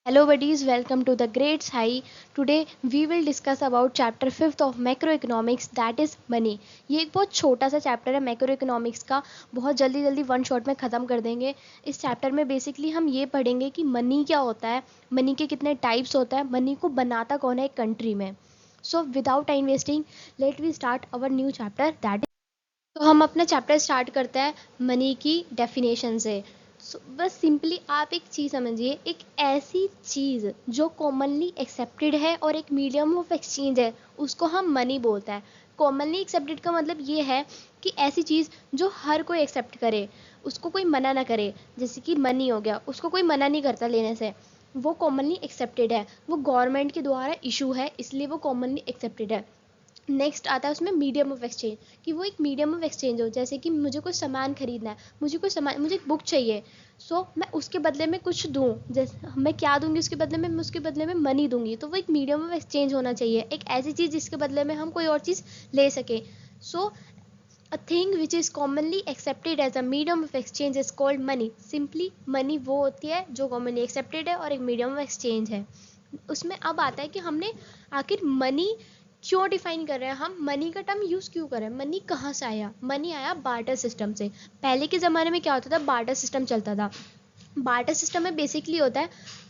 Hello buddies, welcome to the Grades High. Today we will discuss about chapter 5th of macroeconomics, that is money. ये एक बहुत छोटा सा chapter है macroeconomics का, बहुत जल्दी जल्दी वन शॉट में ख़त्म कर देंगे. इस चैप्टर में बेसिकली हम ये पढ़ेंगे कि मनी क्या होता है, मनी के कितने टाइप्स होता है, मनी को बनाता कौन है एक कंट्री में. So without time wasting let we start our new chapter that. तो हम अपना चैप्टर स्टार्ट करते हैं मनी की डेफिनेशन से. बस सिंपली आप एक चीज़ समझिए, एक ऐसी चीज़ जो कॉमनली एक्सेप्टेड है और एक मीडियम ऑफ एक्सचेंज है, उसको हम मनी बोलते हैं. कॉमनली एक्सेप्टेड का मतलब ये है कि ऐसी चीज़ जो हर कोई एक्सेप्ट करे, उसको कोई मना ना करे. जैसे कि मनी हो गया, उसको कोई मना नहीं करता लेने से, वो कॉमनली एक्सेप्टेड है, वो गवर्नमेंट के द्वारा इशू है, इसलिए वो कॉमनली एक्सेप्टेड है. नेक्स्ट आता है उसमें मीडियम ऑफ एक्सचेंज, कि वो एक मीडियम ऑफ एक्सचेंज हो. जैसे कि मुझे कोई सामान खरीदना है, मुझे एक बुक चाहिए, सो मैं उसके बदले में कुछ दूँ. जैसे मैं क्या दूंगी उसके बदले में, मैं उसके बदले में मनी दूंगी. तो वो एक मीडियम ऑफ एक्सचेंज होना चाहिए, एक ऐसी चीज़ जिसके बदले में हम कोई और चीज़ ले सके. So a thing which is commonly accepted as a medium of exchange is called money. Simply money वो होती है जो कॉमनली एक्सेप्टेड है और एक मीडियम ऑफ एक्सचेंज है. उसमें अब आता है कि हमने आखिर मनी क्यों डिफाइन कर रहे हैं, हम मनी का टर्म यूज़ क्यों कर रहे हैं. मनी कहाँ से आया, मनी आया बार्टर सिस्टम से. पहले के ज़माने में क्या होता था, बार्टर सिस्टम चलता था. बार्टर सिस्टम में बेसिकली होता है,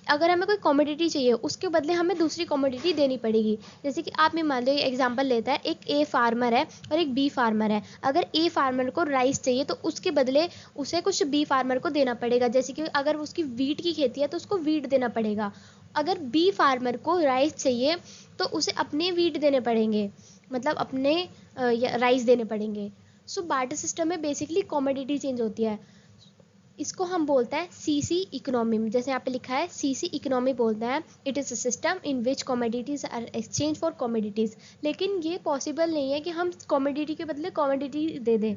अगर हमें कोई कमोडिटी चाहिए उसके बदले हमें दूसरी कमोडिटी देनी पड़ेगी. जैसे कि आप में मान लो, एग्जांपल लेता है, एक ए फार्मर है और एक बी फार्मर है. अगर ए फार्मर को राइस चाहिए तो उसके बदले उसे कुछ बी फार्मर को देना पड़ेगा. जैसे कि अगर उसकी वीट की खेती है तो उसको वीट देना पड़ेगा. अगर बी फार्मर को राइस चाहिए तो उसे अपने वीट देने पड़ेंगे, मतलब अपने राइस देने पड़ेंगे. सो बार्टर सिस्टम में बेसिकली कमोडिटी चेंज होती है. इसको हम बोलते हैं सीसी इकोनॉमी. जैसे यहाँ पे लिखा है सीसी इकोनॉमी बोलते हैं. It is a system in which commodities are exchange for commodities. लेकिन ये पॉसिबल नहीं है कि हम कमोडिटी के बदले कमोडिटी दे दें.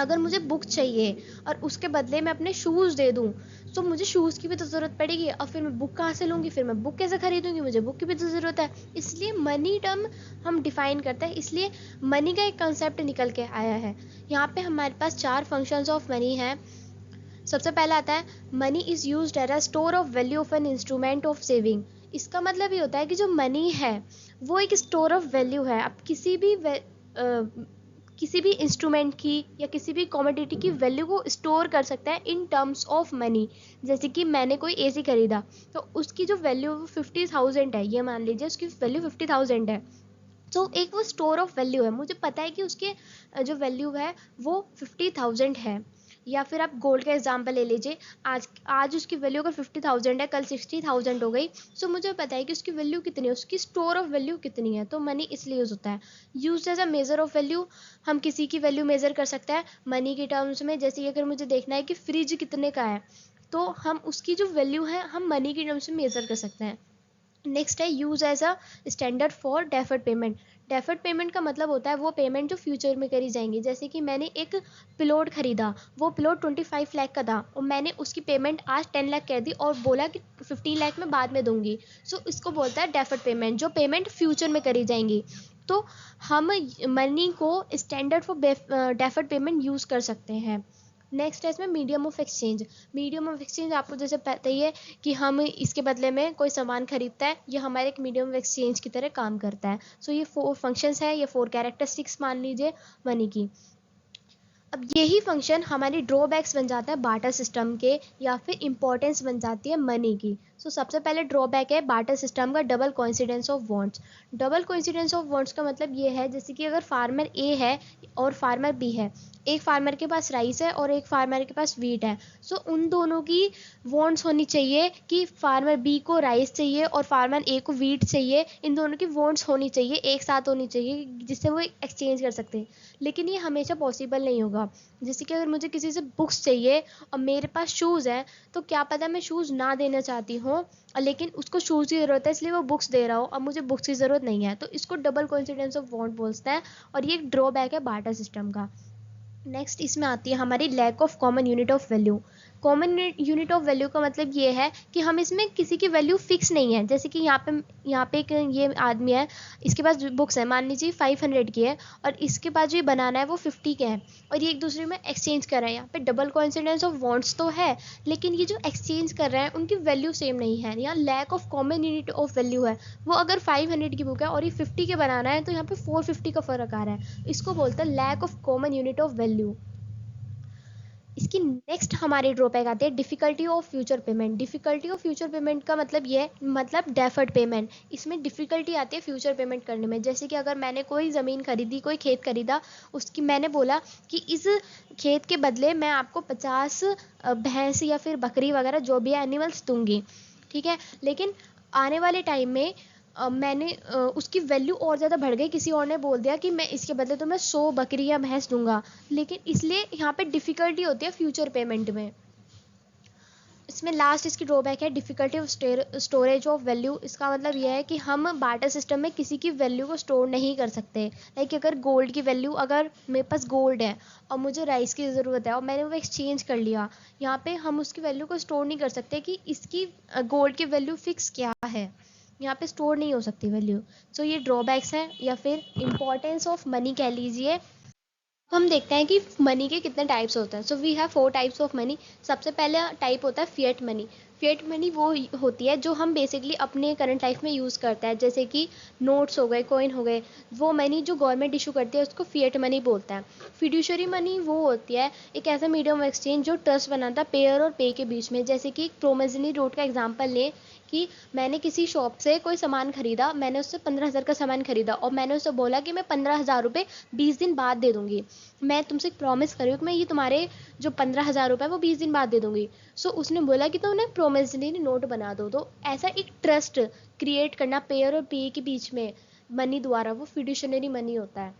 अगर मुझे बुक चाहिए और उसके बदले मैं अपने शूज़ दे दूँ, तो मुझे शूज़ की भी तो ज़रूरत पड़ेगी. और फिर मैं बुक कहाँ से लूँगी, फिर मैं बुक कैसे खरीदूँगी, मुझे बुक की भी तो ज़रूरत है. इसलिए मनी टर्म हम डिफ़ाइन करते हैं. इसलिए मनी का एक कंसेप्ट निकल के आया है. यहाँ पे हमारे पास 4 फंक्शंस ऑफ मनी हैं. सबसे पहला आता है money is used as a store of value of an instrument of saving. इसका मतलब ये होता है कि जो मनी है वो एक स्टोर ऑफ वैल्यू है. अब किसी भी इंस्ट्रूमेंट की या किसी भी कमोडिटी की वैल्यू को स्टोर कर सकता है इन टर्म्स ऑफ मनी. जैसे कि मैंने कोई एसी खरीदा, तो उसकी जो वैल्यू 50,000 है, ये मान लीजिए उसकी वैल्यू 50,000 है. तो एक वो स्टोर ऑफ वैल्यू है, मुझे पता है कि उसके जो वैल्यू है वो 50,000 है. या फिर आप गोल्ड का एग्जांपल ले लीजिए. आज आज उसकी वैल्यू अगर 50,000 है, कल 60,000 हो गई. सो मुझे पता है कि उसकी वैल्यू कितनी है, उसकी स्टोर ऑफ वैल्यू कितनी है. तो मनी इसलिए यूज़ होता है. Use as a measure of value, हम किसी की वैल्यू मेजर कर सकते हैं मनी के टर्म्स में. जैसे कि अगर मुझे देखना है कि फ्रिज कितने का है, तो हम उसकी जो वैल्यू है हम मनी के टर्म्स में मेजर कर सकते हैं. नेक्स्ट है use as a standard for deferred payment. Deferred payment का मतलब होता है वो पेमेंट जो फ्यूचर में करी जाएंगी. जैसे कि मैंने एक प्लॉट खरीदा, वो प्लॉट 25 लाख का था और मैंने उसकी पेमेंट आज 10 लाख कर दी और बोला कि 15 लाख में बाद में दूंगी. सो इसको बोलता है डेफर्ड पेमेंट, जो पेमेंट फ्यूचर में करी जाएंगी. तो हम मनी को standard for deferred payment use कर सकते हैं. नेक्स्ट है इसमें medium of exchange. Medium of exchange आपको जैसे पता ही है कि हम इसके बदले में कोई सामान खरीदता है, ये हमारे एक मीडियम ऑफ एक्सचेंज की तरह काम करता है. सो ये 4 फंक्शंस है, ये 4 कैरेक्टरिस्टिक्स मान लीजिए मनी की. अब यही फंक्शन हमारी ड्रॉबैक्स बन जाता है बार्टर सिस्टम के, या फिर इंपॉर्टेंस बन जाती है मनी की. सो सबसे पहले ड्रॉबैक है बार्टर सिस्टम का double coincidence of wants. Double coincidence of wants का मतलब ये है, जैसे कि अगर फार्मर ए है और फार्मर बी है, एक फार्मर के पास राइस है और एक फार्मर के पास वीट है. सो उन दोनों की वांट्स होनी चाहिए कि फार्मर बी को राइस चाहिए और फार्मर ए को वीट चाहिए. इन दोनों की वांट्स होनी चाहिए, एक साथ होनी चाहिए, जिससे वो एक्सचेंज कर सकते हैं. लेकिन ये हमेशा पॉसिबल नहीं होगा. जैसे कि अगर मुझे किसी से बुक्स चाहिए और मेरे पास शूज़ है, तो क्या पता मैं शूज़ ना देना चाहती हूँ, लेकिन उसको शूज़ की ज़रूरत है इसलिए वो बुक्स दे रहा हो, और मुझे बुक्स की ज़रूरत नहीं है. तो इसको डबल कोइंसिडेंस ऑफ वांट बोलते हैं, और ये एक ड्रॉबैक है बार्टर सिस्टम का. नेक्स्ट इसमें आती है हमारी lack of common unit of value. Common unit of value का मतलब ये है कि हम इसमें किसी की वैल्यू फिक्स नहीं है। जैसे कि यहाँ पे एक ये आदमी है, इसके पास बुक्स है, मान लीजिए 500 की है, और इसके पास जो ये बनाना है वो 50 के है, और ये एक दूसरे में एक्सचेंज कर रहे हैं। यहाँ पे डबल कोइंसिडेंस ऑफ वांट्स तो है, लेकिन ये जो एक्सचेंज कर रहे हैं उनकी वैल्यू सेम नहीं है, यहाँ lack of common unit of value है। वो अगर 500 की बुक है और ये 50 के बनाना है, तो यहाँ पे 450 का फर्क आ रहा है, इसको बोलते हैं lack of common unit of value. इसकी नेक्स्ट हमारी ड्रॉबैक आती है difficulty of future payment. Difficulty of future payment का मतलब ये है, मतलब डेफर्ड पेमेंट। इसमें डिफिकल्टी आती है फ्यूचर पेमेंट करने में। जैसे कि अगर मैंने कोई ज़मीन खरीदी, कोई खेत खरीदा, उसकी मैंने बोला कि इस खेत के बदले मैं आपको 50 भैंस या फिर बकरी वगैरह जो भी है एनिमल्स दूंगी, ठीक है। लेकिन आने वाले टाइम में मैंने उसकी वैल्यू और ज़्यादा बढ़ गई, किसी और ने बोल दिया कि मैं इसके बदले तो मैं 100 बकरी या भैंस दूंगा, लेकिन इसलिए यहाँ पे डिफ़िकल्टी होती है फ्यूचर पेमेंट में। इसमें लास्ट इसकी ड्रॉबैक है difficulty of storage of value. इसका मतलब यह है कि हम बार्टर सिस्टम में किसी की वैल्यू को स्टोर नहीं कर सकते। लाइक अगर गोल्ड की वैल्यू, अगर मेरे पास गोल्ड है और मुझे राइस की ज़रूरत है और मैंने वो एक्सचेंज कर लिया, यहाँ पे हम उसकी वैल्यू को स्टोर नहीं कर सकते कि इसकी गोल्ड की वैल्यू फिक्स क्या है, यहाँ पे स्टोर नहीं हो सकती वैल्यू। सो ये ड्रॉबैक्स हैं या फिर इम्पॉर्टेंस ऑफ मनी कह लीजिए। हम देखते हैं कि मनी के कितने टाइप्स होते हैं। So we have 4 types of money. सबसे पहला टाइप होता है फिएट मनी। फिएट मनी वो होती है जो हम बेसिकली अपने करंट लाइफ में यूज़ करते हैं, जैसे कि नोट्स हो गए, कॉइन हो गए। वो मनी जो गवर्नमेंट इशू करती है उसको फिएट मनी बोलता है। फिड्यूशरी मनी वो होती है एक ऐसा मीडियम ऑफ एक्सचेंज जो ट्रस्ट बनाता है पेयर और पे के बीच में। जैसे कि प्रोमिसरी नोट का एग्जांपल लें कि मैंने किसी शॉप से कोई सामान खरीदा, मैंने उससे 15,000 का सामान खरीदा और मैंने उससे बोला कि मैं 15,000 रुपये 20 दिन बाद दे दूंगी। मैं तुमसे प्रॉमिस कर रही हूँ कि मैं ये तुम्हारे जो 15,000 रुपये वो 20 दिन बाद दे दूंगी। सो उसने बोला कि तो उन्हें प्रोमिसरी नोट बना दो। तो ऐसा एक ट्रस्ट क्रिएट करना पेयर और पे के बीच में मनी द्वारा, वो फिड्यूशरी मनी होता है।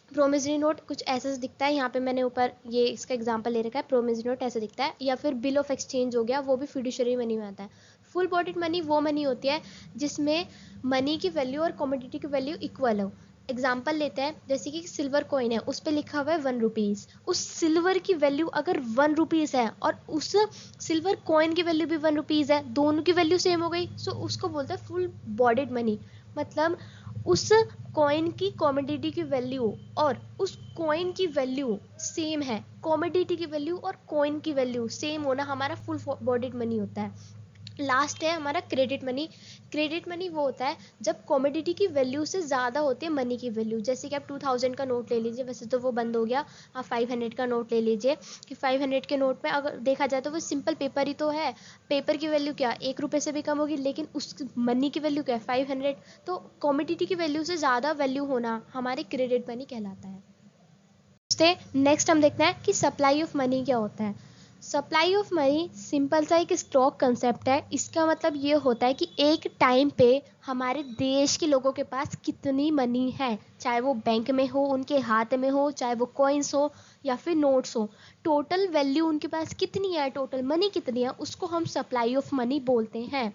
प्रोमिसरी नोट कुछ ऐसा दिखता है, यहाँ पे मैंने ऊपर ये इसका एग्जांपल ले रखा है। प्रोमिसरी नोट ऐसा दिखता है, या फिर बिल ऑफ एक्सचेंज हो गया, वो भी फिड्यूशरी मनी में आता है। फुल बॉडीड मनी वो मनी होती है जिसमें मनी की वैल्यू और कमोडिटी की वैल्यू इक्वल हो। एग्जाम्पल लेते हैं, जैसे कि सिल्वर कॉइन है, उस पर लिखा हुआ है 1 रुपीज़। उस सिल्वर की वैल्यू अगर 1 रुपीज़ है और उस सिल्वर कॉइन की वैल्यू भी 1 रुपीज़ है, दोनों की वैल्यू सेम हो गई, सो उसको बोलते हैं फुल बॉडीड मनी। मतलब उस कॉइन की कमोडिटी की वैल्यू और उस कॉइन की वैल्यू सेम है, कमोडिटी की वैल्यू और कॉइन की वैल्यू सेम होना हमारा फुल बॉडीड मनी होता है। लास्ट है हमारा क्रेडिट मनी। क्रेडिट मनी वो होता है जब कमोडिटी की वैल्यू से ज़्यादा होती है मनी की वैल्यू। जैसे कि आप 2000 का नोट ले लीजिए, वैसे तो वो बंद हो गया। आप 500 का नोट ले लीजिए कि 500 के नोट में अगर देखा जाए तो वो सिंपल पेपर ही तो है। पेपर की वैल्यू क्या 1 रुपये से भी कम होगी, लेकिन उस मनी की वैल्यू क्या है 500। तो कमोडिटी की वैल्यू से ज़्यादा वैल्यू होना हमारे क्रेडिट मनी कहलाता है। नेक्स्ट हम देखते हैं कि सप्लाई ऑफ मनी क्या होता है। सप्लाई ऑफ मनी सिंपल सा एक स्टॉक कंसेप्ट है। इसका मतलब ये होता है कि एक टाइम पे हमारे देश के लोगों के पास कितनी मनी है, चाहे वो बैंक में हो, उनके हाथ में हो, चाहे वो कॉइन्स हो या फिर नोट्स हो। टोटल वैल्यू उनके पास कितनी है, टोटल मनी कितनी है, उसको हम सप्लाई ऑफ मनी बोलते हैं।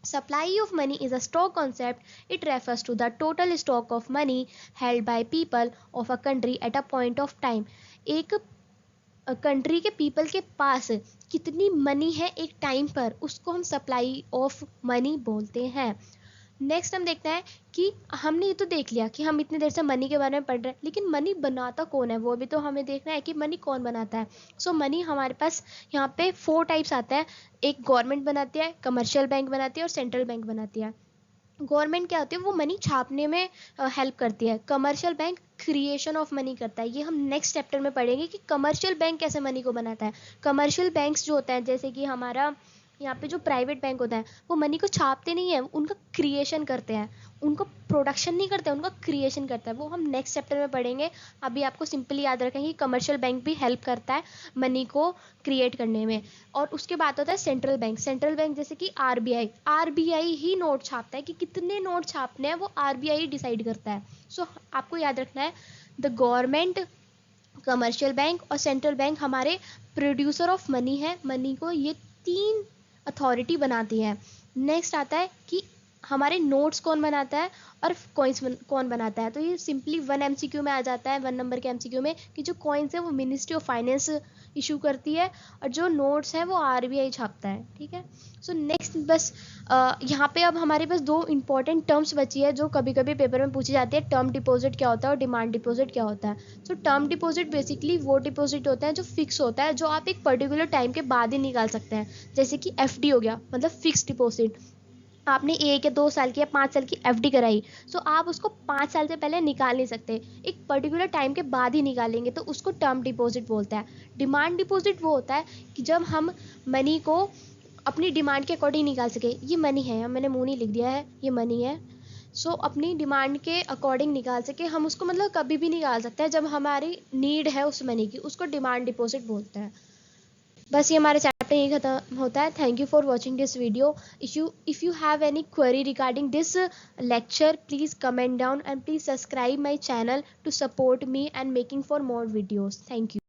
Supply of money is a stock concept. It refers to the total stock of money held by people of a country at a point of time. एक country के people के पास कितनी money है एक time पर, उसको हम सप्लाई ऑफ मनी बोलते हैं। नेक्स्ट हम देखते हैं कि हमने ये तो देख लिया कि हम इतनी देर से मनी के बारे में पढ़ रहे हैं, लेकिन मनी बनाता कौन है वो भी तो हमें देखना है कि मनी कौन बनाता है। सो मनी हमारे पास यहाँ पे 4 टाइप्स आता है। एक गवर्नमेंट बनाती है, कमर्शियल बैंक बनाती है और सेंट्रल बैंक बनाती है। गवर्नमेंट क्या होती है, वो मनी छापने में हेल्प करती है। Commercial bank creation of money करता है। ये हम नेक्स्ट चैप्टर में पढ़ेंगे कि कमर्शियल बैंक कैसे मनी को बनाता है। कमर्शियल बैंक्स जो होता है, जैसे कि हमारा यहाँ पे जो प्राइवेट बैंक होता है, वो मनी को छापते नहीं है, उनका क्रिएशन करते हैं। उनको प्रोडक्शन नहीं करते, उनका क्रिएशन करता है। वो हम नेक्स्ट चैप्टर में पढ़ेंगे। अभी आपको सिंपली याद रखें कि कमर्शियल बैंक भी हेल्प करता है मनी को क्रिएट करने में। और उसके बाद होता है सेंट्रल बैंक। सेंट्रल बैंक जैसे कि आरबीआई, आरबीआई ही नोट छापता है कि कितने नोट छापने हैं, वो आरबीआई डिसाइड करता है। सो आपको याद रखना है, द गवर्नमेंट, कमर्शियल बैंक और सेंट्रल बैंक हमारे प्रोड्यूसर ऑफ मनी है। मनी को ये 3 अथॉरिटी बनाती है। नेक्स्ट आता है कि हमारे नोट्स कौन बनाता है और कॉइन्स कौन बनाता है। तो ये सिंपली 1 MCQ में आ जाता है, 1 नंबर के MCQ में, कि जो कॉइन्स है वो मिनिस्ट्री ऑफ फाइनेंस इशू करती है और जो नोट्स है वो RBI छापता है, ठीक है। सो नेक्स्ट बस यहाँ पे अब हमारे पास दो इंपॉर्टेंट टर्म्स बची है जो कभी कभी पेपर में पूछी जाती है। टर्म डिपॉजिट क्या होता है और डिमांड डिपॉजिट क्या होता है। सो टर्म डिपॉजिट बेसिकली वो डिपॉजिट होता है जो फिक्स होता है, जो आप एक पर्टिकुलर टाइम के बाद ही निकाल सकते हैं, जैसे कि FD हो गया, मतलब फिक्स डिपॉजिट। आपने 1 या 2 साल की या 5 साल की FD कराई, सो आप उसको 5 साल से पहले निकाल नहीं सकते, एक पर्टिकुलर टाइम के बाद ही निकालेंगे, तो उसको टर्म डिपॉजिट बोलते हैं। डिमांड डिपॉजिट वो होता है कि जब हम मनी को अपनी डिमांड के अकॉर्डिंग निकाल सके। ये मनी है, अब मैंने मुंह नहीं लिख दिया है, ये मनी है। सो अपनी डिमांड के अकॉर्डिंग निकाल सके हम उसको, मतलब कभी भी निकाल सकते हैं जब हमारी नीड है उस मनी की, उसको डिमांड डिपॉजिट बोलते हैं। बस ये हमारे चैप्टर यही खत्म होता है। Thank you for watching this video. If you have any query regarding this lecture, please comment down and please subscribe my channel to support me and making for more videos. Thank you.